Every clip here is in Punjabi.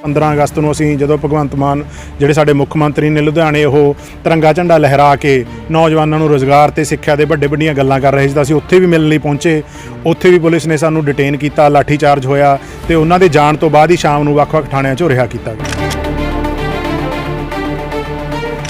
15 ਅਗਸਤ ਨੂੰ ਅਸੀਂ ਜਦੋਂ ਭਗਵੰਤ ਮਾਨ ਜਿਹੜੇ ਸਾਡੇ ਮੁੱਖ ਮੰਤਰੀ ਨੇ ਲੁਧਿਆਣੇ ਉਹ ਤਿਰੰਗਾ ਝੰਡਾ ਲਹਿਰਾ ਕੇ ਨੌਜਵਾਨਾਂ ਨੂੰ ਰੁਜ਼ਗਾਰ ਤੇ ਸਿੱਖਿਆ ਦੇ ਵੱਡੀਆਂ ਗੱਲਾਂ ਕਰ ਰਹੇ ਸੀ ਤਾਂ ਅਸੀਂ ਉੱਥੇ ਵੀ ਮਿਲਣ ਲਈ ਪਹੁੰਚੇ। ਉੱਥੇ ਵੀ ਪੁਲਿਸ ਨੇ ਸਾਨੂੰ ਡਿਟੇਨ ਕੀਤਾ, ਲਾਠੀ ਚਾਰਜ ਹੋਇਆ ਤੇ ਉਹਨਾਂ ਦੇ ਜਾਣ ਤੋਂ ਬਾਅਦ ਹੀ ਸ਼ਾਮ ਨੂੰ ਵੱਖ-ਵੱਖ ਥਾਣਿਆਂ 'ਚੋਂ ਰਿਹਾ ਕੀਤਾ ਗਿਆ।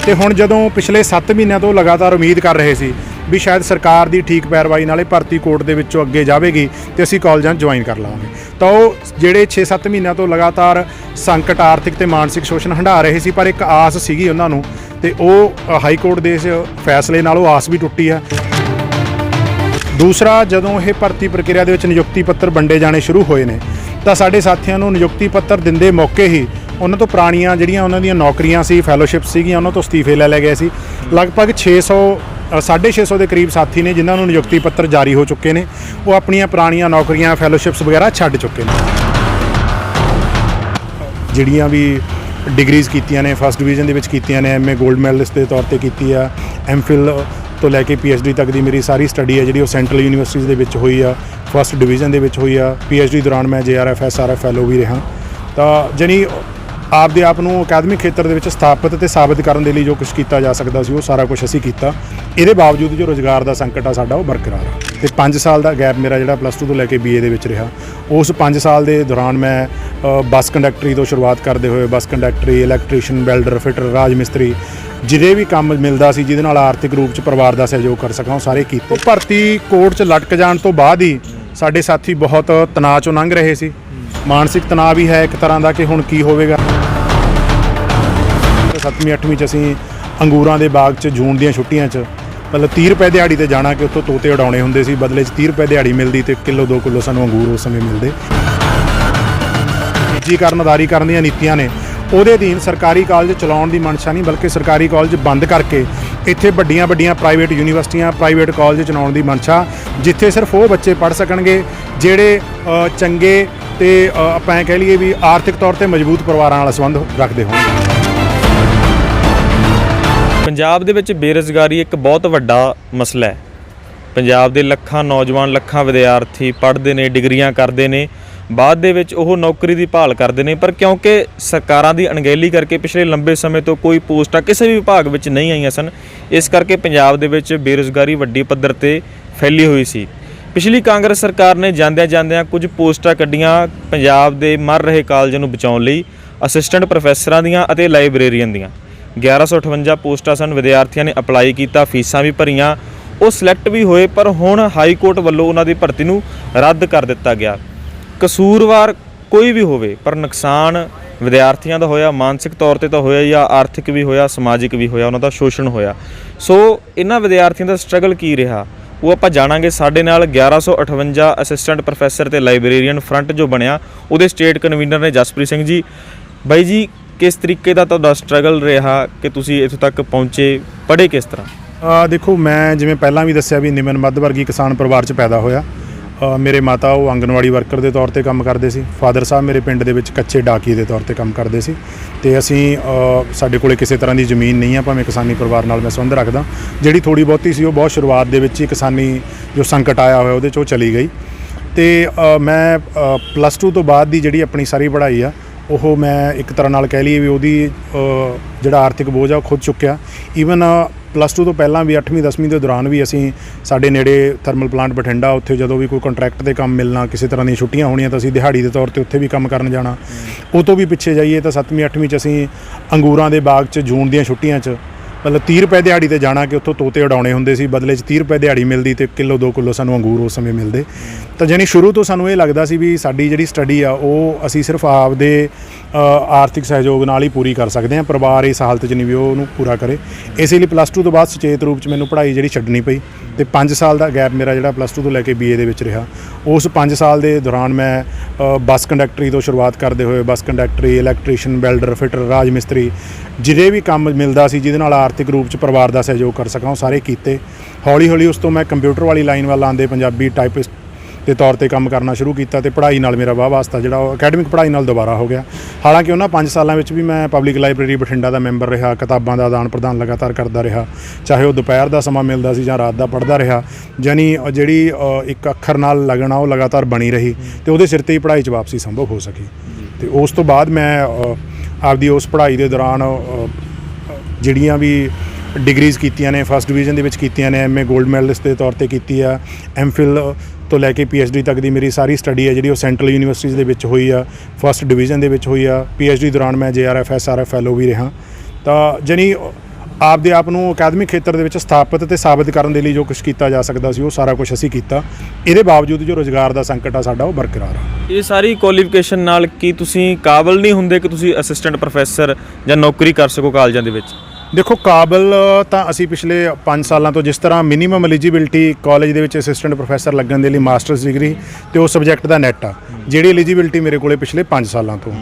ਤੇ ਹੁਣ ਜਦੋਂ ਪਿਛਲੇ 7 ਮਹੀਨਿਆਂ ਤੋਂ ਲਗਾਤਾਰ ਉਮੀਦ ਕਰ ਰਹੇ ਸੀ ਵੀ ਸ਼ਾਇਦ ਸਰਕਾਰ ਦੀ ਠੀਕ ਪੈਰਵਾਈ ਨਾਲੇ ਭਰਤੀ ਕੋਰਟ ਦੇ ਵਿੱਚੋਂ ਅੱਗੇ ਜਾਵੇਗੀ ਤੇ ਅਸੀਂ ਕਾਲਜਾਂ 'ਚ ਜੁਆਇਨ ਕਰ ਲਵਾਂਗੇ, ਤਾਂ ਉਹ ਜਿਹੜੇ 6-7 ਮਹੀਨਿਆਂ ਤੋਂ ਲਗਾਤਾਰ ਸੰਕਟ ਆਰਥਿਕ ਤੇ ਮਾਨਸਿਕ ਸ਼ੋਸ਼ਣ ਹੰਢਾ ਰਹੇ ਸੀ, ਪਰ ਇੱਕ ਆਸ ਸੀਗੀ ਉਹਨਾਂ ਨੂੰ ਤੇ ਉਹ ਹਾਈ ਕੋਰਟ ਦੇ ਇਸ ਫੈਸਲੇ ਨਾਲ ਉਹ ਆਸ ਵੀ ਟੁੱਟੀ ਆ। ਦੂਸਰਾ, ਜਦੋਂ ਇਹ ਭਰਤੀ ਪ੍ਰਕਿਰਿਆ ਦੇ ਵਿੱਚ ਨਿਯੁਕਤੀ ਪੱਤਰ ਵੰਡੇ ਜਾਣੇ ਸ਼ੁਰੂ ਹੋਏ ਨੇ ਤਾਂ ਸਾਡੇ ਸਾਥੀਆਂ ਨੂੰ ਨਿਯੁਕਤੀ ਪੱਤਰ ਦਿੰਦੇ ਮੌਕੇ ਹੀ ਉਹਨਾਂ ਤੋਂ ਪੁਰਾਣੀਆਂ ਜਿਹੜੀਆਂ ਉਹਨਾਂ ਦੀਆਂ ਨੌਕਰੀਆਂ ਸੀ, ਫੈਲੋਸ਼ਿਪ ਸੀਗੀਆਂ, ਉਹਨਾਂ ਤੋਂ ਅਸਤੀਫੇ ਲੈ ਗਏ ਸੀ। ਲਗਭਗ 650 ਦੇ ਕਰੀਬ ਸਾਥੀ ਨੇ ਜਿਨ੍ਹਾਂ ਨੂੰ ਨਿਯੁਕਤੀ ਪੱਤਰ ਜਾਰੀ ਹੋ ਚੁੱਕੇ ਨੇ, ਉਹ ਆਪਣੀਆਂ ਪੁਰਾਣੀਆਂ ਨੌਕਰੀਆਂ, ਫੈਲੋਸ਼ਿਪਸ ਵਗੈਰਾ ਛੱਡ ਚੁੱਕੇ ਨੇ। ਜਿਹੜੀਆਂ ਵੀ ਡਿਗਰੀਜ਼ ਕੀਤੀਆਂ ਨੇ, ਫਸਟ ਡਿਵੀਜ਼ਨ ਦੇ ਵਿੱਚ ਕੀਤੀਆਂ ਨੇ, MA ਗੋਲਡ ਮੈਡਲਿਸਟ ਦੇ ਤੌਰ ਤੇ ਕੀਤੀ ਆ, MPhil ਤੋਂ ਲੈ ਕੇ PhD ਤੱਕ ਦੀ ਮੇਰੀ ਸਾਰੀ ਸਟੱਡੀ ਹੈ ਜਿਹੜੀ ਉਹ ਸੈਂਟਰਲ ਯੂਨੀਵਰਸਿਟੀਜ਼ ਦੇ ਵਿੱਚ ਹੋਈ ਆ, ਫਸਟ ਡਿਵੀਜ਼ਨ ਦੇ ਵਿੱਚ ਹੋਈ ਆ। PhD ਦੌਰਾਨ ਮੈਂ JRF SRF ਫੈਲੋ ਵੀ ਰਿਹਾ। ਤਾਂ ਜਾਣੀ ਆਪਦੇ ਆਪ ਨੂੰ ਅਕਾਦਮਿਕ ਖੇਤਰ ਦੇ ਵਿੱਚ ਸਥਾਪਿਤ ਤੇ ਸਾਬਿਤ ਕਰਨ ਦੇ ਲਈ ਜੋ ਕੁਝ ਕੀਤਾ ਜਾ ਸਕਦਾ ਸੀ ਉਹ ਸਾਰਾ ਕੁਝ ਅਸੀਂ ਕੀਤਾ। ਇਹਦੇ ਬਾਵਜੂਦ ਜੋ ਰੁਜ਼ਗਾਰ ਦਾ ਸੰਕਟ ਆ ਸਾਡਾ ਉਹ ਬਰਕਰਾਰ ਆ। ਤੇ 5 ਸਾਲ ਦਾ ਗੈਪ ਮੇਰਾ ਜਿਹੜਾ +2 ਤੋਂ ਲੈ ਕੇ BA ਦੇ ਵਿੱਚ ਰਿਹਾ, ਉਸ 5 ਸਾਲ ਦੇ ਦੌਰਾਨ ਮੈਂ ਬੱਸ ਕੰਡਕਟਰੀ ਤੋਂ ਸ਼ੁਰੂਆਤ ਕਰਦੇ ਹੋਏ ਬੱਸ ਕੰਡਕਟਰੀ, ਇਲੈਕਟ੍ਰੀਸ਼ੀਅਨ, ਵੈਲਡਰ, ਫਿਟਰ, ਰਾਜ ਮਿਸਤਰੀ, ਜਿਹੜੇ ਵੀ ਕੰਮ ਮਿਲਦਾ ਸੀ ਜਿਹਦੇ ਨਾਲ ਆਰਥਿਕ ਰੂਪ 'ਚ ਪਰਿਵਾਰ ਦਾ ਸਹਿਯੋਗ ਕਰ ਸਕਾਂ ਉਹ ਸਾਰੇ ਕੀਤੇ। ਭਰਤੀ ਕੋਰਟ 'ਚ ਲਟਕ ਜਾਣ ਤੋਂ ਬਾਅਦ ਹੀ ਸਾਡੇ ਸਾਥੀ ਬਹੁਤ ਤਣਾਅ 'ਚੋਂ ਲੰਘ ਰਹੇ ਸੀ। ਮਾਨਸਿਕ ਤਣਾਅ ਵੀ ਹੈ ਇੱਕ ਤਰ੍ਹਾਂ ਦਾ ਕਿ ਹੁਣ ਕੀ ਹੋਵੇਗਾ। 7ਵੀਂ 8ਵੀਂ 'ਚ ਅਸੀਂ ਅੰਗੂਰਾਂ ਦੇ ਬਾਗ 'ਚ ਜੂਨ ਦੀਆਂ ਛੁੱਟੀਆਂ 'ਚ ਮਤਲਬ 30 ਰੁਪਏ ਦਿਹਾੜੀ ਤੇ ਜਾਣਾ ਕਿ ਉੱਥੋਂ ਤੋਤੇ ਉਡਾਉਣੇ ਹੁੰਦੇ ਸੀ, ਬਦਲੇ 'ਚ 30 ਰੁਪਏ ਦਿਹਾੜੀ ਮਿਲਦੀ ਤੇ ਕਿਲੋ 2 ਕਿਲੋ ਸਾਨੂੰ ਅੰਗੂਰ ਉਸ ਸਮੇਂ ਮਿਲਦੇ। ਨਿੱਜੀਕਰਨ, ਉਦਾਰੀਕਰਨ ਦੀਆਂ ਨੀਤੀਆਂ ਨੇ, ਉਹਦੇ ਅਧੀਨ ਸਰਕਾਰੀ ਕਾਲਜ ਚਲਾਉਣ ਦੀ ਮਨਸ਼ਾ ਨਹੀਂ ਬਲਕਿ ਸਰਕਾਰੀ ਕਾਲਜ ਬੰਦ ਕਰਕੇ ਇੱਥੇ ਵੱਡੀਆਂ ਪ੍ਰਾਈਵੇਟ ਯੂਨੀਵਰਸਿਟੀਆਂ, ਪ੍ਰਾਈਵੇਟ ਕਾਲਜ ਚਲਾਉਣ ਦੀ ਮਨਸ਼ਾ, ਜਿੱਥੇ ਸਿਰਫ ਉਹ ਬੱਚੇ ਪੜ੍ਹ ਸਕਣਗੇ ਜਿਹੜੇ ਚੰਗੇ ਤੇ ਆਪਾਂ ਇਹ ਕਹਿ ਲਈਏ ਵੀ ਆਰਥਿਕ ਤੌਰ ਤੇ ਮਜ਼ਬੂਤ ਪਰਿਵਾਰਾਂ ਨਾਲ ਸੰਬੰਧ ਰੱਖਦੇ ਹੋਣ। ਪੰਜਾਬ ਦੇ ਵਿੱਚ ਬੇਰੁਜ਼ਗਾਰੀ ਇੱਕ ਬਹੁਤ ਵੱਡਾ ਮਸਲਾ ਹੈ। ਪੰਜਾਬ ਦੇ ਲੱਖਾਂ ਨੌਜਵਾਨ, ਲੱਖਾਂ ਵਿਦਿਆਰਥੀ ਪੜ੍ਹਦੇ ਨੇ, ਡਿਗਰੀਆਂ ਕਰਦੇ ਨੇ, ਬਾਅਦ ਦੇ ਵਿੱਚ ਉਹ ਨੌਕਰੀ ਦੀ ਭਾਲ ਕਰਦੇ ਨੇ, ਪਰ ਕਿਉਂਕਿ ਸਰਕਾਰਾਂ ਦੀ ਅਣਗਹਿਲੀ ਕਰਕੇ ਪਿਛਲੇ ਲੰਬੇ ਸਮੇਂ ਤੋਂ ਕੋਈ ਪੋਸਟਾਂ ਕਿਸੇ ਵੀ ਵਿਭਾਗ ਵਿੱਚ ਨਹੀਂ ਆਈਆਂ ਸਨ। ਇਸ ਕਰਕੇ ਪੰਜਾਬ ਦੇ ਵਿੱਚ ਬੇਰੁਜ਼ਗਾਰੀ ਵੱਡੀ ਪੱਧਰ 'ਤੇ ਫੈਲੀ ਹੋਈ ਸੀ। ਪਿਛਲੀ ਕਾਂਗਰਸ ਸਰਕਾਰ ਨੇ ਜਾਂਦਿਆਂ ਕੁਝ ਪੋਸਟਾਂ ਕੱਢੀਆਂ ਪੰਜਾਬ ਦੇ ਮਰ ਰਹੇ ਕਾਲਜਾਂ ਨੂੰ ਬਚਾਉਣ ਲਈ, ਅਸਿਸਟੈਂਟ ਪ੍ਰੋਫੈਸਰਾਂ ਦੀਆਂ ਅਤੇ ਲਾਇਬ੍ਰੇਰੀਅਨ ਦੀਆਂ। 1158 ਪੋਸਟਾਂ ਸਨ, ਵਿਦਿਆਰਥੀਆਂ ਨੇ ਅਪਲਾਈ ਕੀਤਾ, ਫੀਸਾਂ ਵੀ ਭਰੀਆਂ, ਉਹ ਸਿਲੈਕਟ ਵੀ ਹੋਏ, ਪਰ ਹੁਣ ਹਾਈ ਕੋਰਟ ਵੱਲੋਂ ਉਹਨਾਂ ਦੀ ਭਰਤੀ ਨੂੰ ਰੱਦ ਕਰ ਦਿੱਤਾ ਗਿਆ। ਕਸੂਰਵਾਰ ਕੋਈ ਵੀ ਹੋਵੇ, ਪਰ ਨੁਕਸਾਨ ਵਿਦਿਆਰਥੀਆਂ ਦਾ ਹੋਇਆ, ਮਾਨਸਿਕ ਤੌਰ ਤੇ ਤਾਂ ਹੋਇਆ ਜਾਂ ਆਰਥਿਕ ਵੀ ਹੋਇਆ, ਸਮਾਜਿਕ ਵੀ ਹੋਇਆ, ਉਹਨਾਂ ਦਾ ਸ਼ੋਸ਼ਣ ਹੋਇਆ। ਸੋ ਇਹਨਾਂ ਵਿਦਿਆਰਥੀਆਂ ਦਾ ਸਟਰਗਲ ਕੀ ਰਿਹਾ ਉਹ ਆਪਾਂ ਜਾਣਾਂਗੇ। ਸਾਡੇ ਨਾਲ 1158 ਅਸਿਸਟੈਂਟ ਪ੍ਰੋਫੈਸਰ ਤੇ ਲਾਇਬ੍ਰੇਰੀਅਨ ਫਰੰਟ ਜੋ ਬਣਿਆ ਉਹਦੇ ਸਟੇਟ ਕਨਵੀਨਰ ਨੇ ਜਸਪ੍ਰੀਤ ਸਿੰਘ ਜੀ। ਬਾਈ ਜੀ, ਕਿਸ ਤਰੀਕੇ ਦਾ ਤੁਹਾਡਾ ਸਟਰਗਲ ਰਿਹਾ ਕਿ ਤੁਸੀਂ ਇੱਥੋਂ ਤੱਕ ਪਹੁੰਚੇ, ਪੜ੍ਹੇ ਕਿਸ ਤਰ੍ਹਾਂ? ਦੇਖੋ, ਮੈਂ ਜਿਵੇਂ ਪਹਿਲਾਂ ਵੀ ਦੱਸਿਆ ਵੀ ਨਿਮਨ ਮੱਧ ਵਰਗੀ ਕਿਸਾਨ ਪਰਿਵਾਰ 'ਚ ਪੈਦਾ ਹੋਇਆ। ਮੇਰੇ ਮਾਤਾ ਉਹ ਆਂਗਨਵਾੜੀ ਵਰਕਰ ਦੇ ਤੌਰ ਤੇ ਕੰਮ ਕਰਦੇ ਸੀ। ਫਾਦਰ ਸਾਹਿਬ ਮੇਰੇ ਪਿੰਡ ਦੇ ਵਿੱਚ ਕੱਚੇ ਡਾਕੀਏ ਦੇ ਤੌਰ ਤੇ ਕੰਮ ਕਰਦੇ ਸੀ ਤੇ ਅਸੀਂ ਸਾਡੇ ਕੋਲੇ ਕਿਸੇ ਤਰ੍ਹਾਂ ਦੀ ਜ਼ਮੀਨ ਨਹੀਂ ਆ, ਭਾਵੇਂ ਕਿਸਾਨੀ ਪਰਿਵਾਰ ਨਾਲ ਮੈਂ ਸੰਬੰਧ ਰੱਖਦਾ। ਜਿਹੜੀ ਥੋੜ੍ਹੀ ਬਹੁਤੀ ਸੀ ਉਹ ਬਹੁਤ ਸ਼ੁਰੂਆਤ ਦੇ ਵਿੱਚ ਹੀ ਕਿਸਾਨੀ ਜੋ ਸੰਕਟ ਆਇਆ ਹੋਇਆ ਉਹਦੇ 'ਚ ਉਹ ਚਲੀ ਗਈ। ਤੇ ਮੈਂ +2 ਤੋਂ ਬਾਅਦ ਦੀ ਜਿਹੜੀ ਆਪਣੀ ਸਾਰੀ ਪੜ੍ਹਾਈ ਆ ਉਹ ਮੈਂ ਇੱਕ ਤਰ੍ਹਾਂ ਨਾਲ ਕਹਿ ਲਈਏ ਵੀ ਉਹਦੀ ਜਿਹੜਾ ਆਰਥਿਕ ਬੋਝ ਆ ਉਹ ਖੁਦ ਚੁੱਕਿਆ। ਈਵਨ +2 ਤੋਂ ਪਹਿਲਾਂ ਵੀ 8ਵੀਂ 10ਵੀਂ ਦੇ ਦੌਰਾਨ ਵੀ ਅਸੀਂ ਸਾਡੇ ਨੇੜੇ ਥਰਮਲ ਪਲਾਂਟ ਬਠਿੰਡਾ, ਉੱਥੇ ਜਦੋਂ ਵੀ ਕੋਈ ਕੰਟਰੈਕਟ 'ਤੇ ਕੰਮ ਮਿਲਣਾ, ਕਿਸੇ ਤਰ੍ਹਾਂ ਦੀਆਂ ਛੁੱਟੀਆਂ ਹੋਣੀਆਂ ਤਾਂ ਅਸੀਂ ਦਿਹਾੜੀ ਦੇ ਤੌਰ ਤੇ ਉੱਥੇ ਵੀ ਕੰਮ ਕਰਨ ਜਾਣਾ। ਉਹ ਤੋਂ ਵੀ ਪਿੱਛੇ ਜਾਈਏ ਤਾਂ 7ਵੀਂ 8ਵੀਂ 'ਚ ਅਸੀਂ ਅੰਗੂਰਾਂ ਦੇ ਬਾਗ 'ਚ ਜੂਨ ਦੀਆਂ ਛੁੱਟੀਆਂ 'ਚ ਮਤਲਬ 30 ਰੁਪਏ ਦਿਹਾੜੀ ਤੇ ਜਾਣਾ ਕਿ ਉੱਥੋਂ ਤੋਤੇ ਉਡਾਉਣੇ ਹੁੰਦੇ ਸੀ, ਬਦਲੇ 'ਚ 30 ਰੁਪਏ ਦਿਹਾੜੀ ਮਿਲਦੀ ਤੇ ਕਿਲੋ 2 ਕਿਲੋ ਸਾਨੂੰ ਅੰਗੂਰ ਉਸ ਸਮੇਂ ਮਿਲਦੇ। ਤਾਂ ਜਾਣੀ ਸ਼ੁਰੂ ਤੋਂ ਸਾਨੂੰ ਇਹ ਲੱਗਦਾ ਸੀ ਵੀ ਸਾਡੀ ਜਿਹੜੀ ਸਟੱਡੀ ਆ ਉਹ ਅਸੀਂ ਸਿਰਫ ਆਪਦੇ ਆਰਥਿਕ ਸਹਿਯੋਗ ਨਾਲ ਹੀ ਪੂਰੀ ਕਰ ਸਕਦੇ ਹਾਂ, ਪਰਿਵਾਰ ਇਸ ਹਾਲਤ 'ਚ ਨਹੀਂ ਵੀ ਉਹਨੂੰ ਪੂਰਾ ਕਰੇ। ਇਸੇ ਲਈ +2 ਤੋਂ ਬਾਅਦ ਸੁਚੇਤ ਰੂਪ 'ਚ ਮੈਨੂੰ ਪੜ੍ਹਾਈ ਜਿਹੜੀ ਛੱਡਣੀ ਪਈ ਤੇ 5 ਸਾਲ ਦਾ ਗੈਪ ਮੇਰਾ ਜਿਹੜਾ +2 ਤੋਂ ਲੈ ਕੇ BA ਦੇ ਵਿੱਚ ਰਿਹਾ। ਉਸ 5 ਸਾਲ ਦੇ ਦੌਰਾਨ ਮੈਂ ਬੱਸ ਕੰਡਕਟਰੀ ਤੋਂ ਸ਼ੁਰੂਆਤ ਕਰਦੇ ਹੋਏ ਬੱਸ ਕੰਡਕਟਰੀ, ਇਲੈਕਟ੍ਰੀਸ਼ੀਅਨ, ਵੈਲਡਰ, ਫਿਟਰ, ਰਾਜ ਮਿਸਤਰੀ, ਜਿਹੜੇ ਵੀ ਕੰਮ ਮਿਲਦਾ ਸੀ ਜਿਹਦੇ ਨਾਲ ਆਰਥਿਕ ਰੂਪ 'ਚ ਪਰਿਵਾਰ ਦਾ ਸਹਿਯੋਗ ਕਰ ਸਕਾਂ ਉਹ ਸਾਰੇ ਕੀਤੇ। ਹੌਲੀ ਉਸ ਤੋਂ ਮੈਂ ਕੰਪਿਊਟਰ ਵਾਲੀ ਲਾਈਨ ਵੱਲ ਆਉਂਦੇ ਪੰਜਾਬੀ ਟਾਈਪਿਸਟ ਦੇ ਤੌਰ ਤੇ ਕੰਮ ਕਰਨਾ ਸ਼ੁਰੂ ਕੀਤਾ ਤੇ ਪੜ੍ਹਾਈ ਨਾਲ ਮੇਰਾ ਵਾਹ ਵਾਸਤਾ ਜਿਹੜਾ ਉਹ ਅਕੈਡਮਿਕ ਪੜ੍ਹਾਈ ਨਾਲ ਦੁਬਾਰਾ ਹੋ ਗਿਆ। ਹਾਲਾਂਕਿ ਉਹਨਾਂ 5 ਸਾਲਾਂ ਵਿੱਚ ਵੀ ਮੈਂ ਪਬਲਿਕ ਲਾਇਬ੍ਰੇਰੀ ਬਠਿੰਡਾ ਦਾ ਮੈਂਬਰ ਰਿਹਾ, ਕਿਤਾਬਾਂ ਦਾ ਆਦਾਨ ਪ੍ਰਦਾਨ ਲਗਾਤਾਰ ਕਰਦਾ ਰਿਹਾ, ਚਾਹੇ ਉਹ ਦੁਪਹਿਰ ਦਾ ਸਮਾਂ ਮਿਲਦਾ ਸੀ ਜਾਂ ਰਾਤ ਦਾ ਪੜ੍ਹਦਾ ਰਿਹਾ। ਜਾਨੀ ਜਿਹੜੀ ਇੱਕ ਅੱਖਰ ਨਾਲ ਲੱਗਣਾ ਉਹ ਲਗਾਤਾਰ ਬਣੀ ਰਹੀ ਤੇ ਉਹਦੇ ਸਿਰ ਤੇ ਹੀ ਪੜ੍ਹਾਈ 'ਚ ਵਾਪਸੀ ਸੰਭਵ ਹੋ ਸਕੀ। ਤੇ ਉਸ ਤੋਂ ਬਾਅਦ ਮੈਂ ਆਪਦੀ ਉਸ ਪੜ੍ਹਾਈ ਦੇ ਦੌਰਾਨ ਜਿਹੜੀਆਂ ਵੀ ਡਿਗਰੀਜ਼ ਕੀਤੀਆਂ ਨੇ ਫਸਟ ਡਿਵੀਜ਼ਨ ਦੇ ਵਿੱਚ ਕੀਤੀਆਂ ਨੇ, ਐਮਏ 골ਡ ਮੈਡਲਿਸਟ ਦੇ ਤੌਰ ਤੇ ਕੀਤੀ ਆ, ਐਮਫਿਲ ਤੋਂ ਲੈ ਕੇ ਪੀਐਚਡੀ ਤੱਕ ਦੀ ਮੇਰੀ ਸਾਰੀ ਸਟੱਡੀ ਹੈ ਜਿਹੜੀ ਉਹ ਸੈਂਟਰਲ ਯੂਨੀਵਰਸਿਟੀਜ਼ ਦੇ ਵਿੱਚ ਹੋਈ ਆ, ਫਸਟ ਡਿਵੀਜ਼ਨ ਦੇ ਵਿੱਚ ਹੋਈ ਆ। ਪੀਐਚਡੀ ਦੌਰਾਨ ਮੈਂ JRF SRF ਫੈਲੋ ਵੀ ਰਿਹਾ। ਤਾਂ ਜਾਣੀ ਆਪਦੇ ਆਪ ਨੂੰ ਅਕਾਦਮਿਕ ਖੇਤਰ ਦੇ ਵਿੱਚ ਸਥਾਪਿਤ ਤੇ ਸਾਬਿਤ ਕਰਨ ਦੇ ਲਈ ਜੋ ਕੁਝ ਕੀਤਾ ਜਾ ਸਕਦਾ ਸੀ ਉਹ ਸਾਰਾ ਕੁਝ ਅਸੀਂ ਕੀਤਾ। ਇਹਦੇ ਬਾਵਜੂਦ ਜੋ ਰੁਜ਼ਗਾਰ ਦਾ ਸੰਕਟ ਆ ਸਾਡਾ ਉਹ ਬਰਕਰਾਰ ਆ। ਇਹ ਸਾਰੀ ਕੁਆਲੀਫਿਕੇਸ਼ਨ ਨਾਲ ਕੀ ਤੁਸੀਂ ਕਾਬਲ ਨਹੀਂ ਹੁੰਦੇ ਕਿ ਤੁਸੀਂ ਅਸਿਸਟੈਂਟ ਪ੍ਰੋਫੈਸਰ ਜਾਂ ਨੌਕਰੀ ਕਰ ਸਕੋ ਕਾਲਜਾਂ ਦੇ ਵਿੱਚ? ਦੇਖੋ, ਕਾਬਲ ਤਾਂ ਅਸੀਂ ਪਿਛਲੇ 5 ਸਾਲਾਂ ਤੋਂ ਜਿਸ ਤਰ੍ਹਾਂ ਮਿਨੀਮਮ ਐਲੀਜੀਬਿਲਟੀ ਕਾਲਜ ਦੇ ਵਿੱਚ ਅਸਿਸਟੈਂਟ ਪ੍ਰੋਫੈਸਰ ਲੱਗਣ ਦੇ ਲਈ ਮਾਸਟਰਸ ਡਿਗਰੀ ਤੇ ਉਹ ਸਬਜੈਕਟ ਦਾ ਨੈਟ ਆ, ਜਿਹੜੀ ਐਲੀਜੀਬਿਲਟੀ ਮੇਰੇ ਕੋਲੇ ਪਿਛਲੇ 5 ਸਾਲਾਂ ਤੋਂ।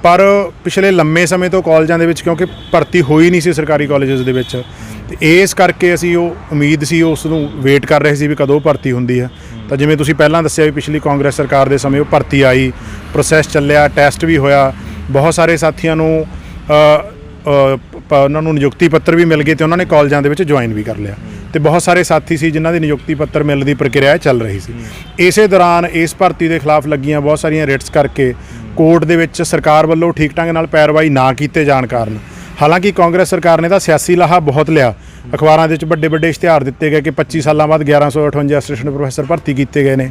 ਪਰ ਪਿਛਲੇ ਲੰਮੇ ਸਮੇਂ ਤੋਂ ਕਾਲਜਾਂ ਦੇ ਵਿੱਚ ਕਿਉਂਕਿ ਭਰਤੀ ਹੋਈ ਨਹੀਂ ਸੀ ਸਰਕਾਰੀ ਕਾਲਜਸ ਦੇ ਵਿੱਚ, ਤੇ ਇਸ ਕਰਕੇ ਅਸੀਂ ਉਹ ਉਮੀਦ ਸੀ ਉਸ ਨੂੰ ਵੇਟ ਕਰ ਰਹੇ ਸੀ ਵੀ ਕਦੋਂ ਭਰਤੀ ਹੁੰਦੀ ਹੈ। ਤਾਂ ਜਿਵੇਂ ਤੁਸੀਂ ਪਹਿਲਾਂ ਦੱਸਿਆ ਵੀ ਪਿਛਲੀ ਕਾਂਗਰਸ ਸਰਕਾਰ ਦੇ ਸਮੇਂ ਉਹ ਭਰਤੀ ਆਈ, ਪ੍ਰੋਸੈਸ ਚੱਲਿਆ, ਟੈਸਟ ਵੀ ਹੋਇਆ, ਬਹੁਤ ਸਾਰੇ ਸਾਥੀਆਂ ਨੂੰ ਉਹਨਾਂ ਨੂੰ ਨਿਯੁਕਤੀ ਪੱਤਰ ਵੀ ਮਿਲ ਗਏ ਤੇ ਉਹਨਾਂ ਨੇ ਕਾਲਜਾਂ ਦੇ ਵਿੱਚ ਜੁਆਇਨ ਵੀ ਕਰ ਲਿਆ। ਤੇ ਬਹੁਤ ਸਾਰੇ ਸਾਥੀ ਸੀ ਜਿਨ੍ਹਾਂ ਦੀ ਨਿਯੁਕਤੀ ਪੱਤਰ ਮਿਲਣ ਦੀ ਪ੍ਰਕਿਰਿਆ ਚੱਲ ਰਹੀ ਸੀ। ਇਸੇ ਦੌਰਾਨ ਇਸ ਭਰਤੀ ਦੇ ਖਿਲਾਫ ਲੱਗੀਆਂ ਬਹੁਤ ਸਾਰੀਆਂ ਰਿਟਸ ਕਰਕੇ ਕੋਰਟ ਦੇ ਵਿੱਚ ਸਰਕਾਰ ਵੱਲੋਂ ਠੀਕ ਢੰਗ ਨਾਲ ਪੈਰਵਾਈ ਨਾ ਕੀਤੇ ਜਾਣ ਕਾਰਨ, ਹਾਲਾਂਕਿ ਕਾਂਗਰਸ ਸਰਕਾਰ ਨੇ ਤਾਂ ਸਿਆਸੀ ਲਾਹਾ ਬਹੁਤ ਲਿਆ, ਅਖਬਾਰਾਂ ਦੇ ਵਿੱਚ ਵੱਡੇ ਵੱਡੇ ਇਸ਼ਤਿਹਾਰ ਦਿੱਤੇ ਗਏ ਕਿ 25 ਸਾਲਾਂ ਬਾਅਦ 1158 ਅਸਿਸਟੈਂਟ ਪ੍ਰੋਫੈਸਰ ਭਰਤੀ ਕੀਤੇ ਗਏ ਨੇ।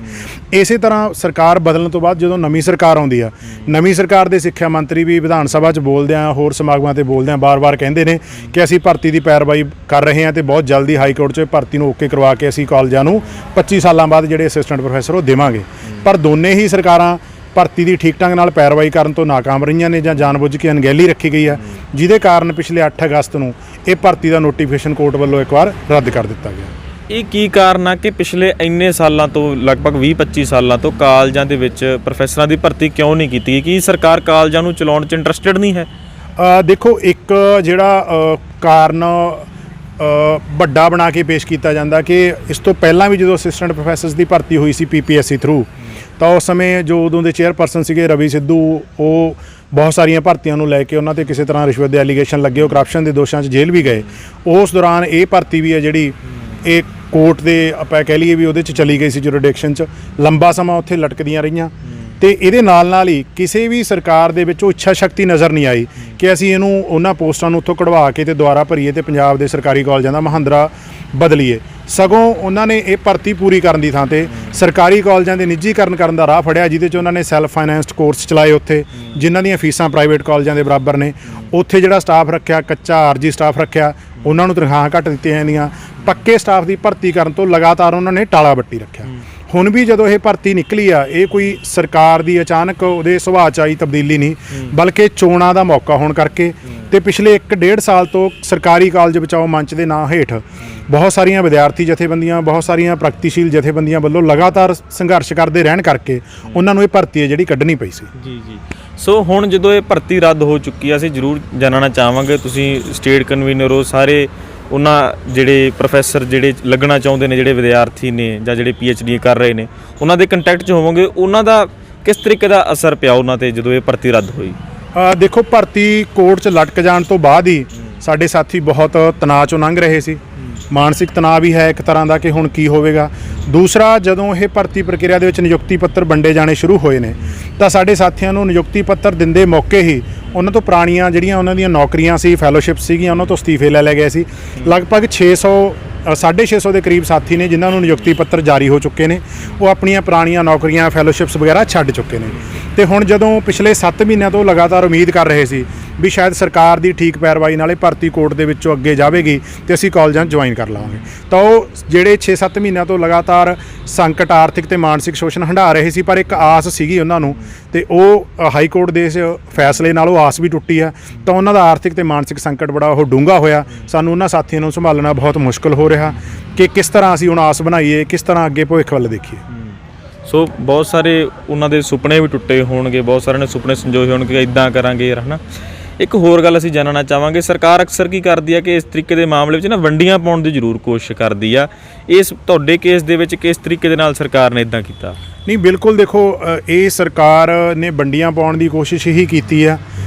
ਇਸੇ ਤਰ੍ਹਾਂ ਸਰਕਾਰ ਬਦਲਣ ਤੋਂ ਬਾਅਦ ਜਦੋਂ ਨਵੀਂ ਸਰਕਾਰ ਆਉਂਦੀ ਆ, ਨਵੀਂ ਸਰਕਾਰ ਦੇ ਸਿੱਖਿਆ ਮੰਤਰੀ ਵੀ ਵਿਧਾਨ ਸਭਾ 'ਚ ਬੋਲਦਿਆਂ ਹੋਰ ਸਮਾਗਮਾਂ 'ਤੇ ਬੋਲਦਿਆਂ ਬਾਰ-ਬਾਰ ਕਹਿੰਦੇ ਨੇ ਕਿ ਅਸੀਂ ਭਰਤੀ ਦੀ ਪੈਰਵਾਈ ਕਰ ਰਹੇ ਹਾਂ ਤੇ ਬਹੁਤ ਜਲਦੀ ਹਾਈ ਕੋਰਟ 'ਚ ਭਰਤੀ ਨੂੰ ਓਕੇ ਕਰਵਾ ਕੇ ਅਸੀਂ ਕਾਲਜਾਂ ਨੂੰ 25 ਸਾਲਾਂ ਬਾਅਦ ਜਿਹੜੇ ਅਸਿਸਟੈਂਟ ਪ੍ਰੋਫੈਸਰ ਉਹ ਦੇਵਾਂਗੇ। ਪਰ ਦੋਨੇ ਹੀ ਸਰਕਾਰਾਂ ਭਰਤੀ ਦੀ ਠੀਕ ਢੰਗ ਨਾਲ ਪੈਰਵਾਈ ਕਰਨ ਤੋਂ ਨਾਕਾਮ ਰਹੀਆਂ ਨੇ ਜਾਂ ਜਾਣਬੁੱਝ ਕੇ ਅਣਗਹਿਲੀ ਰੱਖੀ ਗਈ ਹੈ, ਜਿਹਦੇ ਕਾਰਨ ਪਿਛਲੇ 8 ਅਗਸਤ ਨੂੰ ਇਹ ਭਰਤੀ ਦਾ ਨੋਟੀਫਿਕੇਸ਼ਨ ਕੋਰਟ ਵੱਲੋਂ ਇੱਕ ਵਾਰ ਰੱਦ ਕਰ ਦਿੱਤਾ ਗਿਆ। ਇਹ ਕੀ ਕਾਰਨ ਆ ਕਿ ਪਿਛਲੇ ਇੰਨੇ ਸਾਲਾਂ ਤੋਂ ਲਗਭਗ 20-25 ਸਾਲਾਂ ਤੋਂ ਕਾਲਜਾਂ ਦੇ ਵਿੱਚ ਪ੍ਰੋਫੈਸਰਾਂ ਦੀ ਭਰਤੀ ਕਿਉਂ ਨਹੀਂ ਕੀਤੀ ਗਈ? ਕੀ ਸਰਕਾਰ ਕਾਲਜਾਂ ਨੂੰ ਚਲਾਉਣ 'ਚ ਇੰਟਰਸਟਿਡ ਨਹੀਂ ਹੈ? ਦੇਖੋ, ਇੱਕ ਜਿਹੜਾ ਕਾਰਨ ਵੱਡਾ ਬਣਾ ਕੇ ਪੇਸ਼ ਕੀਤਾ ਜਾਂਦਾ ਕਿ ਇਸ ਤੋਂ ਪਹਿਲਾਂ ਵੀ ਜਦੋਂ ਅਸਿਸਟੈਂਟ ਪ੍ਰੋਫੈਸਰਸ ਦੀ ਭਰਤੀ ਹੋਈ ਸੀ PPSC ਥਰੂ, ਤਾਂ ਉਸ ਸਮੇਂ ਜੋ ਉਦੋਂ ਦੇ ਚੇਅਰਪਰਸਨ ਸੀਗੇ ਰਵੀ ਸਿੱਧੂ, ਉਹ ਬਹੁਤ ਸਾਰੀਆਂ ਭਰਤੀਆਂ ਨੂੰ ਲੈ ਕੇ ਉਹਨਾਂ ਤੇ ਕਿਸੇ ਤਰ੍ਹਾਂ ਰਿਸ਼ਵਤ ਦੇ ਐਲੀਗੇਸ਼ਨ ਲੱਗੇ, ਉਹ ਕਰਪਸ਼ਨ ਦੇ ਦੋਸ਼ਾਂ 'ਚ ਜੇਲ੍ਹ ਵੀ ਗਏ। ਉਸ ਦੌਰਾਨ ਇਹ ਭਰਤੀ ਵੀ ਹੈ ਜਿਹੜੀ ਇਹ ਕੋਰਟ ਦੇ ਆਪਾਂ ਕਹਿ ਲਈਏ ਵੀ ਉਹਦੇ 'ਚ ਚਲੀ ਗਈ ਸੀ, ਜੁਰਿਡਿਕਸ਼ਨ 'ਚ ਲੰਬਾ ਸਮਾਂ ਉੱਥੇ ਲਟਕਦੀਆਂ ਰਹੀਆਂ। ਤੇ ਇਹਦੇ ਨਾਲ ਹੀ ਕਿਸੇ ਵੀ ਸਰਕਾਰ ਦੇ ਵਿੱਚ ਉਹ ਇੱਛਾ ਸ਼ਕਤੀ ਨਜ਼ਰ ਨਹੀਂ ਆਈ ਕਿ ਅਸੀਂ ਇਹਨੂੰ ਉਹਨਾਂ ਪੋਸਟਾਂ ਨੂੰ ਉੱਥੋਂ ਕਢਵਾ ਕੇ ਤੇ ਦੁਬਾਰਾ ਭਰੀਏ ਤੇ ਪੰਜਾਬ ਦੇ ਸਰਕਾਰੀ ਕਾਲਜਾਂ ਦਾ ਮਹਾਂਦਰਾ ਬਦਲੀਏ। ਸਗੋਂ ਉਹਨਾਂ ਨੇ ਇਹ ਭਰਤੀ ਪੂਰੀ ਕਰਨ ਦੀ ਥਾਂ ਤੇ ਸਰਕਾਰੀ ਕਾਲਜਾਂ ਦੇ ਨਿੱਜੀਕਰਨ ਕਰਨ ਦਾ ਰਾਹ ਫੜਿਆ, ਜਿਹਦੇ 'ਚ ਉਹਨਾਂ ਨੇ ਸੈਲਫ ਫਾਈਨੈਂਸਡ ਕੋਰਸ ਚਲਾਏ ਉੱਥੇ, ਜਿਨ੍ਹਾਂ ਦੀਆਂ ਫੀਸਾਂ ਪ੍ਰਾਈਵੇਟ ਕਾਲਜਾਂ ਦੇ ਬਰਾਬਰ ਨੇ। ਉੱਥੇ ਜਿਹੜਾ ਸਟਾਫ ਰੱਖਿਆ, ਕੱਚਾ ਆਰਜੀ ਸਟਾਫ ਰੱਖਿਆ, ਉਹਨਾਂ ਨੂੰ ਤਨਖਾਹਾਂ ਘੱਟ ਦਿੱਤੀਆਂ ਜਾਂਦੀਆਂ। ਪੱਕੇ ਸਟਾਫ ਦੀ ਭਰਤੀ ਕਰਨ ਤੋਂ ਲਗਾਤਾਰ ਉਹਨਾਂ ਨੇ ਟਾਲਾ ਬੱਟੀ ਰੱਖਿਆ। ਹੁਣ ਵੀ ਜਦੋਂ ਇਹ ਭਰਤੀ ਨਿਕਲੀ ਆ, ਇਹ ਕੋਈ ਸਰਕਾਰ ਦੀ ਅਚਾਨਕ ਉਹਦੇ ਸੁਭਾਅ 'ਚ ਆਈ ਤਬਦੀਲੀ ਨਹੀਂ, ਬਲਕਿ ਚੋਣਾਂ ਦਾ ਮੌਕਾ ਹੋਣ ਕਰਕੇ ਤੇ ਪਿਛਲੇ 1.5 ਸਾਲ ਤੋਂ ਸਰਕਾਰੀ ਕਾਲਜ ਬਚਾਓ ਮੰਚ ਦੇ ਨਾਂ ਹੇਠ ਬਹੁਤ ਸਾਰੀਆਂ ਵਿਦਿਆਰਥੀ ਜਥੇਬੰਦੀਆਂ, ਬਹੁਤ ਸਾਰੀਆਂ ਪ੍ਰਗਤੀਸ਼ੀਲ ਜਥੇਬੰਦੀਆਂ ਵੱਲੋਂ ਲਗਾਤਾਰ ਸੰਘਰਸ਼ ਕਰਦੇ ਰਹਿਣ ਕਰਕੇ ਉਹਨਾਂ ਨੂੰ ਇਹ ਭਰਤੀ ਹੈ ਜਿਹੜੀ ਕੱਢਣੀ ਪਈ ਸੀ। ਜੀ। ਸੋ ਹੁਣ ਜਦੋਂ ਇਹ ਭਰਤੀ ਰੱਦ ਹੋ ਚੁੱਕੀ ਆ, ਅਸੀਂ ਜ਼ਰੂਰ ਜਾਣਨਾ ਚਾਹਾਂਗੇ, ਤੁਸੀਂ ਸਟੇਟ ਕਨਵੀਨਰ ਹੋ, ਸਾਰੇ ਉਹਨਾਂ ਜਿਹੜੇ ਪ੍ਰੋਫੈਸਰ ਜਿਹੜੇ ਲੱਗਣਾ ਚਾਹੁੰਦੇ ਨੇ, ਜਿਹੜੇ ਵਿਦਿਆਰਥੀ ਨੇ ਜਾਂ ਜਿਹੜੇ PhD ਕਰ ਰਹੇ ਨੇ, ਉਹਨਾਂ ਦੇ ਕੰਟੈਕਟ 'ਚ ਹੋਵੋਗੇ, ਉਹਨਾਂ ਦਾ ਕਿਸ ਤਰੀਕੇ ਦਾ ਅਸਰ ਪਿਆ ਉਹਨਾਂ 'ਤੇ ਜਦੋਂ ਇਹ ਭਰਤੀ ਰੱਦ ਹੋਈ? ਦੇਖੋ, ਭਰਤੀ ਕੋਰਟ 'ਚ ਲਟਕ ਜਾਣ ਤੋਂ ਬਾਅਦ ਹੀ ਸਾਡੇ ਸਾਥੀ ਬਹੁਤ ਤਣਾਅ 'ਚੋਂ ਲੰਘ ਰਹੇ ਸੀ। ਮਾਨਸਿਕ ਤਣਾਅ ਵੀ ਹੈ ਇੱਕ ਤਰ੍ਹਾਂ ਦਾ ਕਿ ਹੁਣ ਕੀ ਹੋਵੇਗਾ। ਦੂਸਰਾ, ਜਦੋਂ ਇਹ ਭਰਤੀ ਪ੍ਰਕਿਰਿਆ ਦੇ ਵਿੱਚ ਨਿਯੁਕਤੀ ਪੱਤਰ ਵੰਡੇ ਜਾਣੇ ਸ਼ੁਰੂ ਹੋਏ ਨੇ ਤਾਂ ਸਾਡੇ ਸਾਥੀਆਂ ਨੂੰ ਨਿਯੁਕਤੀ ਪੱਤਰ ਦਿੰਦੇ ਮੌਕੇ ਹੀ ਉਹਨਾਂ ਤੋਂ ਪੁਰਾਣੀਆਂ ਜਿਹੜੀਆਂ ਉਹਨਾਂ ਦੀਆਂ ਨੌਕਰੀਆਂ ਸੀ, ਫੈਲੋਸ਼ਿਪ ਸੀਗੀਆਂ, ਉਹਨਾਂ ਤੋਂ ਅਸਤੀਫੇ ਲੈ ਗਏ ਸੀ। ਲਗਭਗ 650 ਦੇ ਕਰੀਬ ਸਾਥੀ ਨੇ ਜਿਨ੍ਹਾਂ ਨੂੰ ਨਿਯੁਕਤੀ ਪੱਤਰ ਜਾਰੀ ਹੋ ਚੁੱਕੇ ਨੇ, ਉਹ ਆਪਣੀਆਂ ਪੁਰਾਣੀਆਂ ਨੌਕਰੀਆਂ, ਫੈਲੋਸ਼ਿਪਸ ਵਗੈਰਾ ਛੱਡ ਚੁੱਕੇ ਨੇ। ਤੇ ਹੁਣ ਜਦੋਂ ਪਿਛਲੇ 7 ਮਹੀਨਿਆਂ ਤੋਂ ਲਗਾਤਾਰ ਉਮੀਦ ਕਰ ਰਹੇ ਸੀ ਵੀ ਸ਼ਾਇਦ ਸਰਕਾਰ ਦੀ ਠੀਕ ਪੈਰਵਾਈ ਨਾਲੇ ਭਰਤੀ ਕੋਰਟ ਦੇ ਵਿੱਚੋਂ ਅੱਗੇ ਜਾਵੇਗੀ ਤੇ ਅਸੀਂ ਕਾਲਜਾਂ 'ਚ ਜੁਆਇਨ ਕਰ ਲਵਾਂਗੇ, ਤਾਂ ਉਹ ਜਿਹੜੇ 6-7 ਮਹੀਨਿਆਂ ਤੋਂ ਲਗਾਤਾਰ ਸੰਕਟ, ਆਰਥਿਕ ਤੇ ਮਾਨਸਿਕ ਸ਼ੋਸ਼ਣ ਹੰਢਾ ਰਹੇ ਸੀ। ਪਰ ਇੱਕ ਆਸ ਸੀਗੀ ਉਹਨਾਂ ਨੂੰ, ਤੇ ਉਹ ਹਾਈ ਕੋਰਟ ਦੇ ਇਸ ਫੈਸਲੇ ਨਾਲ ਉਹ ਆਸ ਵੀ ਟੁੱਟੀ ਹੈ। ਤਾਂ ਉਹਨਾਂ ਦਾ ਆਰਥਿਕ ਤੇ ਮਾਨਸਿਕ ਸੰਕਟ ਬੜਾ ਉਹ ਡੂੰਘਾ ਹੋਇਆ। ਸਾਨੂੰ ਉਹਨਾਂ ਸਾਥੀਆਂ ਨੂੰ ਸੰਭਾਲਣਾ ਬਹੁਤ ਮੁਸ਼ਕਲ ਹੋ ਰਿਹਾ ਕਿ ਕਿਸ ਤਰ੍ਹਾਂ ਅਸੀਂ ਹੁਣ ਆਸ ਬਣਾਈਏ, ਕਿਸ ਤਰ੍ਹਾਂ ਅੱਗੇ ਭਵਿੱਖ ਵੱਲ ਦੇਖੀਏ। ਸੋ ਬਹੁਤ ਸਾਰੇ ਉਹਨਾਂ ਦੇ ਸੁਪਨੇ ਵੀ ਟੁੱਟੇ ਹੋਣਗੇ, ਬਹੁਤ ਸਾਰਿਆਂ ਨੇ ਸੁਪਨੇ ਸੰਜੋਏ ਹੋਣਗੇ, ਇੱਦਾਂ ਕਰਾਂਗੇ ਯਾਰ, ਹੈ ਨਾ। ਇੱਕ ਹੋਰ ਗੱਲ ਅਸੀਂ ਜਾਣਨਾ ਚਾਹਾਂਗੇ, ਸਰਕਾਰ ਅਕਸਰ ਕੀ ਕਰਦੀ ਆ ਕਿ ਇਸ ਤਰੀਕੇ ਦੇ ਮਾਮਲੇ ਵਿੱਚ ਨਾ ਵੰਡੀਆਂ ਪਾਉਣ ਦੀ ਜ਼ਰੂਰ ਕੋਸ਼ਿਸ਼ ਕਰਦੀ ਆ। ਇਸ ਤੁਹਾਡੇ ਕੇਸ ਦੇ ਵਿੱਚ ਕਿਸ ਤਰੀਕੇ ਦੇ ਨਾਲ ਸਰਕਾਰ ਨੇ ਇੱਦਾਂ ਕੀਤਾ? ਨਹੀਂ, ਬਿਲਕੁਲ। ਦੇਖੋ, ਇਹ ਸਰਕਾਰ ਨੇ ਵੰਡੀਆਂ ਪਾਉਣ ਦੀ ਕੋਸ਼ਿਸ਼ ਹੀ ਕੀਤੀ ਆ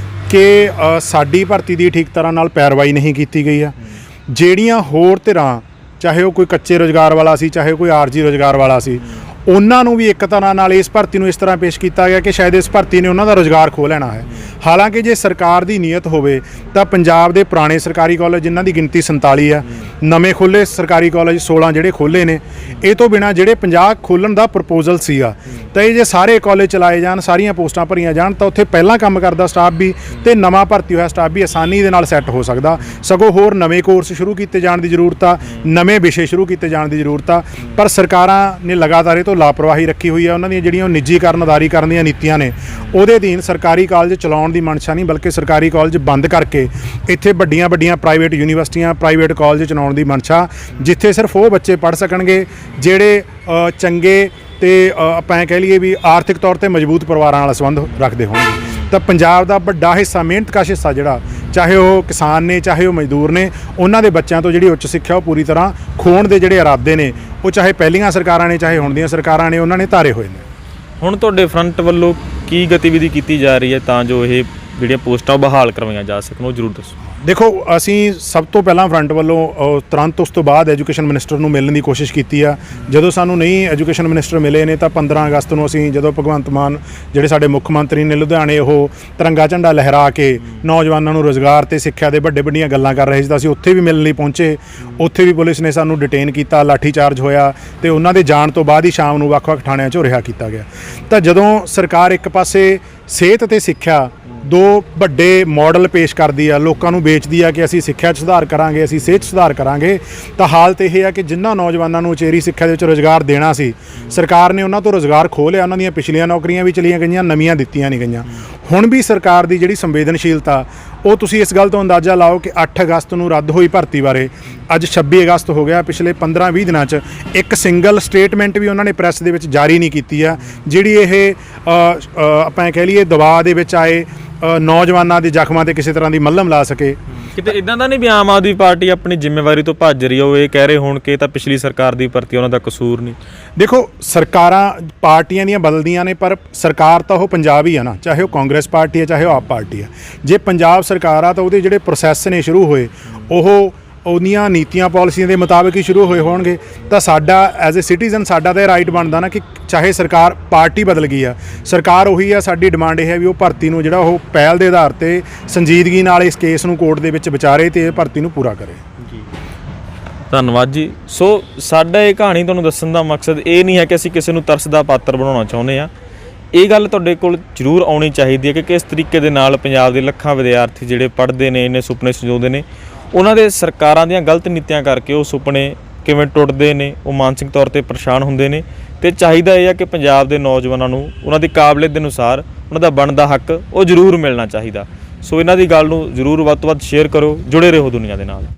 ਕਿ ਸਾਡੀ ਭਰਤੀ ਦੀ ਠੀਕ ਤਰ੍ਹਾਂ ਨਾਲ ਪੈਰਵਾਈ ਨਹੀਂ ਕੀਤੀ ਗਈ ਆ। ਜਿਹੜੀਆਂ ਹੋਰ ਧਿਰਾਂ, ਚਾਹੇ ਉਹ ਕੋਈ ਕੱਚੇ ਰੁਜ਼ਗਾਰ ਵਾਲਾ ਸੀ, ਚਾਹੇ ਕੋਈ ਆਰਜੀ ਰੁਜ਼ਗਾਰ ਵਾਲਾ ਸੀ, ਉਹਨਾਂ ਨੂੰ ਵੀ ਇੱਕ ਤਰ੍ਹਾਂ ਨਾਲ ਇਸ ਭਰਤੀ ਨੂੰ ਇਸ ਤਰ੍ਹਾਂ ਪੇਸ਼ ਕੀਤਾ ਗਿਆ ਕਿ ਸ਼ਾਇਦ ਇਸ ਭਰਤੀ ਨੇ ਉਹਨਾਂ ਦਾ ਰੁਜ਼ਗਾਰ ਖੋਹ ਲੈਣਾ ਹੈ। ਹਾਲਾਂਕਿ ਜੇ ਸਰਕਾਰ ਦੀ ਨੀਅਤ ਹੋਵੇ ਤਾਂ ਪੰਜਾਬ ਦੇ ਪੁਰਾਣੇ ਸਰਕਾਰੀ ਕਾਲਜ ਜਿਨ੍ਹਾਂ ਦੀ ਗਿਣਤੀ 47 ਆ, ਨਵੇਂ ਖੋਲ੍ਹੇ ਸਰਕਾਰੀ ਕਾਲਜ 16 ਜਿਹੜੇ ਖੋਲ੍ਹੇ ਨੇ, ਇਹ ਤੋਂ ਬਿਨਾਂ ਜਿਹੜੇ 50 ਖੋਲ੍ਹਣ ਦਾ ਪ੍ਰਪੋਜ਼ਲ ਸੀਗਾ, ਤਾਂ ਇਹ ਜੇ ਸਾਰੇ ਕਾਲਜ ਚਲਾਏ ਜਾਣ, ਸਾਰੀਆਂ ਪੋਸਟਾਂ ਭਰੀਆਂ ਜਾਣ, ਤਾਂ ਉੱਥੇ ਪਹਿਲਾਂ ਕੰਮ ਕਰਦਾ ਸਟਾਫ ਵੀ ਤੇ ਨਵਾਂ ਭਰਤੀ ਹੋਇਆ ਸਟਾਫ ਵੀ ਆਸਾਨੀ ਦੇ ਨਾਲ ਸੈੱਟ ਹੋ ਸਕਦਾ। ਸਗੋਂ ਹੋਰ ਨਵੇਂ ਕੋਰਸ ਸ਼ੁਰੂ ਕੀਤੇ ਜਾਣ ਦੀ ਜ਼ਰੂਰਤ ਆ, ਨਵੇਂ ਵਿਸ਼ੇ ਸ਼ੁਰੂ ਕੀਤੇ ਜਾਣ ਦੀ ਜ਼ਰੂਰਤ ਆ, ਪਰ ਸਰਕਾਰਾਂ ਨੇ ਲਗਾਤਾਰ ਇਹ ਤੋਂ ਲਾਪਰਵਾਹੀ ਰੱਖੀ ਹੋਈ ਆ। ਉਹਨਾਂ ਦੀਆਂ ਜਿਹੜੀਆਂ ਨਿੱਜੀਕਰਨ ਉਦਾਰੀਕਰਨ ਦੀਆਂ ਨੀਤੀਆਂ ਨੇ, ਉਹਦੇ ਅਧੀਨ ਸਰਕਾਰੀ ਕਾਲਜ ਚਲਾਉਣ ਦੀ ਮਨਸ਼ਾ ਨਹੀਂ, ਬਲਕਿ ਸਰਕਾਰੀ ਕਾਲਜ ਬੰਦ ਕਰਕੇ ਇੱਥੇ ਵੱਡੀਆਂ ਵੱਡੀਆਂ ਪ੍ਰਾਈਵੇਟ ਯੂਨੀਵਰਸਿਟੀਆਂ, ਪ੍ਰਾਈਵੇਟ ਕਾਲਜ ਚਲਾਉਣ ਦੀ ਮਨਸ਼ਾ, ਜਿੱਥੇ ਸਿਰਫ ਉਹ ਬੱਚੇ ਪੜ੍ਹ ਸਕਣਗੇ ਜਿਹੜੇ ਚੰਗੇ ਤੇ ਆਪਾਂ ਕਹਿ ਲਈਏ ਵੀ ਆਰਥਿਕ ਤੌਰ ਤੇ ਮਜ਼ਬੂਤ ਪਰਿਵਾਰਾਂ ਨਾਲ ਸੰਬੰਧ ਰੱਖਦੇ ਹੋਣਗੇ। ਤਾਂ ਪੰਜਾਬ ਦਾ ਵੱਡਾ ਹਿੱਸਾ, ਮਿਹਨਤਕਸ਼ ਹਿੱਸਾ ਜਿਹੜਾ, ਚਾਹੇ ਉਹ ਕਿਸਾਨ ਨੇ, ਚਾਹੇ ਉਹ ਮਜ਼ਦੂਰ ਨੇ, ਉਹਨਾਂ ਦੇ ਬੱਚਿਆਂ ਤੋਂ ਜਿਹੜੀ ਉੱਚ ਸਿੱਖਿਆ ਉਹ ਪੂਰੀ ਤਰ੍ਹਾਂ ਖੋਹਣ ਦੇ ਜਿਹੜੇ ਇਰਾਦੇ ਨੇ, ਉਹ ਚਾਹੇ ਪਹਿਲੀਆਂ ਸਰਕਾਰਾਂ ਨੇ, ਚਾਹੇ ਹੁਣ ਦੀਆਂ ਸਰਕਾਰਾਂ ਨੇ, ਉਹਨਾਂ ਨੇ ਧਾਰੇ ਹੋਏ ਨੇ। ਹੁਣ ਤੁਹਾਡੇ ਫਰੰਟ ਵੱਲੋਂ ਕੀ ਗਤੀਵਿਧੀ ਕੀਤੀ ਜਾ ਰਹੀ ਹੈ ਤਾਂ ਜੋ ਇਹ ਜਿਹੜੀਆਂ ਪੋਸਟਾਂ ਉਹ ਬਹਾਲ ਕਰਵਾਈਆਂ ਜਾ ਸਕਣ, ਉਹ ਜ਼ਰੂਰ ਦੱਸੋ। ਦੇਖੋ, ਅਸੀਂ ਸਭ ਤੋਂ ਪਹਿਲਾਂ ਫਰੰਟ ਵੱਲੋਂ ਤੁਰੰਤ ਉਸ ਤੋਂ ਬਾਅਦ ਐਜੂਕੇਸ਼ਨ ਮਿਨਿਸਟਰ ਨੂੰ ਮਿਲਣ ਦੀ ਕੋਸ਼ਿਸ਼ ਕੀਤੀ ਆ। ਜਦੋਂ ਸਾਨੂੰ ਨਹੀਂ ਐਜੂਕੇਸ਼ਨ ਮਿਨਿਸਟਰ ਮਿਲੇ ਨੇ ਤਾਂ 15 ਅਗਸਤ ਨੂੰ ਅਸੀਂ, ਜਦੋਂ ਭਗਵੰਤ ਮਾਨ ਜਿਹੜੇ ਸਾਡੇ ਮੁੱਖ ਮੰਤਰੀ ਨੇ, ਲੁਧਿਆਣੇ ਉਹ ਤਿਰੰਗਾ ਝੰਡਾ ਲਹਿਰਾ ਕੇ ਨੌਜਵਾਨਾਂ ਨੂੰ ਰੁਜ਼ਗਾਰ ਤੇ ਸਿੱਖਿਆ ਦੇ ਵੱਡੀਆਂ ਗੱਲਾਂ ਕਰ ਰਹੇ ਸੀ, ਤਾਂ ਅਸੀਂ ਉੱਥੇ ਵੀ ਮਿਲਣ ਲਈ ਪਹੁੰਚੇ। ਉੱਥੇ ਵੀ ਪੁਲਿਸ ਨੇ ਸਾਨੂੰ ਡਿਟੇਨ ਕੀਤਾ, ਲਾਠੀ ਚਾਰਜ ਹੋਇਆ ਤੇ ਉਹਨਾਂ ਦੇ ਜਾਣ ਤੋਂ ਬਾਅਦ ਹੀ ਸ਼ਾਮ ਨੂੰ ਵੱਖ-ਵੱਖ ਥਾਣਿਆਂ 'ਚੋਂ ਰਿਹਾ ਕੀਤਾ ਗਿਆ। ਤਾਂ ਜਦੋਂ ਸਰਕਾਰ ਇੱਕ ਪਾਸੇ ਸਿਹਤ ਤੇ ਸਿੱਖਿਆ ਦੋ ਵੱਡੇ ਮਾਡਲ ਪੇਸ਼ ਕਰਦੀ ਆ, ਲੋਕਾਂ ਨੂੰ ਵੇਚਦੀ ਆ ਕਿ ਅਸੀਂ ਸਿੱਖਿਆ 'ਚ ਸੁਧਾਰ ਕਰਾਂਗੇ, ਅਸੀਂ ਸਿਹਤ 'ਚ ਸੁਧਾਰ ਕਰਾਂਗੇ, ਤਾਂ ਹਾਲਤ ਇਹ ਆ ਕਿ ਜਿਨ੍ਹਾਂ ਨੌਜਵਾਨਾਂ ਨੂੰ ਉਚੇਰੀ ਸਿੱਖਿਆ ਦੇ ਵਿੱਚ ਰੁਜ਼ਗਾਰ ਦੇਣਾ ਸੀ, ਸਰਕਾਰ ਨੇ ਉਹਨਾਂ ਤੋਂ ਰੁਜ਼ਗਾਰ ਖੋਹ ਲਿਆ। ਉਹਨਾਂ ਦੀਆਂ ਪਿਛਲੀਆਂ ਨੌਕਰੀਆਂ ਵੀ ਚਲੀਆਂ ਗਈਆਂ, ਨਵੀਆਂ ਦਿੱਤੀਆਂ ਨਹੀਂ ਗਈਆਂ। ਹੁਣ ਵੀ ਸਰਕਾਰ ਦੀ ਜਿਹੜੀ ਸੰਵੇਦਨਸ਼ੀਲਤਾ, ਉਹ ਤੁਸੀਂ ਇਸ ਗੱਲ ਤੋਂ ਅੰਦਾਜ਼ਾ ਲਾਓ ਕਿ 8 ਅਗਸਤ ਨੂੰ ਰੱਦ ਹੋਈ ਭਰਤੀ ਬਾਰੇ ਅੱਜ 26 ਅਗਸਤ ਹੋ ਗਿਆ, ਪਿਛਲੇ 15-20 ਦਿਨਾਂ 'ਚ ਇੱਕ ਸਿੰਗਲ ਸਟੇਟਮੈਂਟ ਵੀ ਉਹਨਾਂ ਨੇ ਪ੍ਰੈਸ ਦੇ ਵਿੱਚ ਜਾਰੀ ਨਹੀਂ ਕੀਤੀ ਆ, ਜਿਹੜੀ ਇਹ ਆਪਾਂ ਕਹਿ ਲਈਏ ਦਬਾਅ ਦੇ ਵਿੱਚ ਆਏ ਨੌਜਵਾਨਾਂ ਦੇ ਜ਼ਖਮਾਂ ਤੇ ਕਿਸੇ ਤਰ੍ਹਾਂ ਦੀ ਮੱਲਮ ਲਾ ਸਕੇ। ਕਿਤੇ ਇਦਾਂ ਦਾ ਨਹੀਂ ਵੀ ਆਮ ਆਦਮੀ ਪਾਰਟੀ ਆਪਣੀ ਜ਼ਿੰਮੇਵਾਰੀ ਤੋਂ ਭੱਜ ਰਹੀ ਹੋ, ਇਹ ਕਹਿ ਰਹੇ ਹੋਣ ਕਿ ਇਹ ਤਾਂ ਪਿਛਲੀ ਸਰਕਾਰ ਦੀ ਭਰਤੀ, ਉਹਨਾਂ ਦਾ ਕਸੂਰ ਨਹੀਂ। ਦੇਖੋ, ਸਰਕਾਰਾਂ ਪਾਰਟੀਆਂ ਦੀਆਂ ਬਦਲਦੀਆਂ ਨੇ, ਪਰ ਸਰਕਾਰ ਤਾਂ ਉਹ ਪੰਜਾਬ ਹੀ ਆ ਨਾ, ਚਾਹੇ ਉਹ ਕਾਂਗਰਸ ਪਾਰਟੀ ਹੈ, ਚਾਹੇ ਉਹ ਆਪ ਪਾਰਟੀ ਹੈ। ਜੇ ਪੰਜਾਬ ਸਰਕਾਰ ਆ ਤਾਂ ਉਹਦੇ ਜਿਹੜੇ ਪ੍ਰੋਸੈਸ ਨੇ ਸ਼ੁਰੂ ਹੋਏ, ਉਹ ਉਹਦੀਆਂ ਨੀਤੀਆਂ ਪਾਲਿਸੀਆਂ ਦੇ ਮੁਤਾਬਕ ਹੀ ਸ਼ੁਰੂ ਹੋਏ ਹੋਣਗੇ। ਤਾਂ ਸਾਡਾ ਐਜ਼ ਅ ਸਿਟੀਜ਼ਨ, ਸਾਡਾ ਤਾਂ ਇਹ ਰਾਈਟ ਬਣਦਾ ਨਾ ਕਿ ਚਾਹੇ ਸਰਕਾਰ, ਪਾਰਟੀ ਬਦਲ ਗਈ ਆ, ਸਰਕਾਰ ਉਹੀ ਆ, ਸਾਡੀ ਡਿਮਾਂਡ ਇਹ ਹੈ ਵੀ ਉਹ ਭਰਤੀ ਨੂੰ ਜਿਹੜਾ ਉਹ ਪਹਿਲ ਦੇ ਆਧਾਰ ਤੇ ਸੰਜੀਦਗੀ ਨਾਲ ਇਸ ਕੇਸ ਨੂੰ ਕੋਰਟ ਦੇ ਵਿੱਚ ਵਿਚਾਰੇ ਤੇ ਇਹ ਭਰਤੀ ਨੂੰ ਪੂਰਾ ਕਰੇ। ਜੀ, ਧੰਨਵਾਦ ਜੀ। ਸੋ ਸਾਡਾ ਇਹ ਕਹਾਣੀ ਤੁਹਾਨੂੰ ਦੱਸਣ ਦਾ ਮਕਸਦ ਇਹ ਨਹੀਂ ਹੈ ਕਿ ਅਸੀਂ ਕਿਸੇ ਨੂੰ ਤਰਸ ਦਾ ਪਾਤਰ ਬਣਾਉਣਾ ਚਾਹੁੰਦੇ ਹਾਂ। ਇਹ ਗੱਲ ਤੁਹਾਡੇ ਕੋਲ ਜ਼ਰੂਰ ਆਉਣੀ ਚਾਹੀਦੀ ਹੈ ਕਿ ਕਿਸ ਤਰੀਕੇ ਦੇ ਨਾਲ ਪੰਜਾਬ ਦੇ ਲੱਖਾਂ ਵਿਦਿਆਰਥੀ ਜਿਹੜੇ ਪੜ੍ਹਦੇ ਨੇ, ਇੰਨੇ ਸੁਪਨੇ ਸਜਾਉਂਦੇ ਨੇ, ਉਹਨਾਂ ਦੇ ਸਰਕਾਰਾਂ ਦੀਆਂ ਗਲਤ ਨੀਤੀਆਂ ਕਰਕੇ ਉਹ ਸੁਪਨੇ ਕਿਵੇਂ ਟੁੱਟਦੇ ਨੇ, ਉਹ ਮਾਨਸਿਕ ਤੌਰ ਤੇ ਪਰੇਸ਼ਾਨ ਹੁੰਦੇ ਨੇ। ਤੇ ਚਾਹੀਦਾ ਇਹ ਆ ਕਿ ਪੰਜਾਬ ਦੇ ਨੌਜਵਾਨਾਂ ਨੂੰ ਉਹਨਾਂ ਦੀ ਕਾਬਲੀਅਤ ਦੇ ਅਨੁਸਾਰ ਉਹਨਾਂ ਦਾ ਬਣਦਾ ਹੱਕ ਉਹ ਜ਼ਰੂਰ ਮਿਲਣਾ ਚਾਹੀਦਾ। ਸੋ ਇਹਨਾਂ ਦੀ ਗੱਲ ਨੂੰ ਜ਼ਰੂਰ ਵੱਧ ਤੋਂ ਵੱਧ ਸ਼ੇਅਰ ਕਰੋ, ਜੁੜੇ ਰਹੋ ਦੁਨੀਆ ਦੇ ਨਾਲ।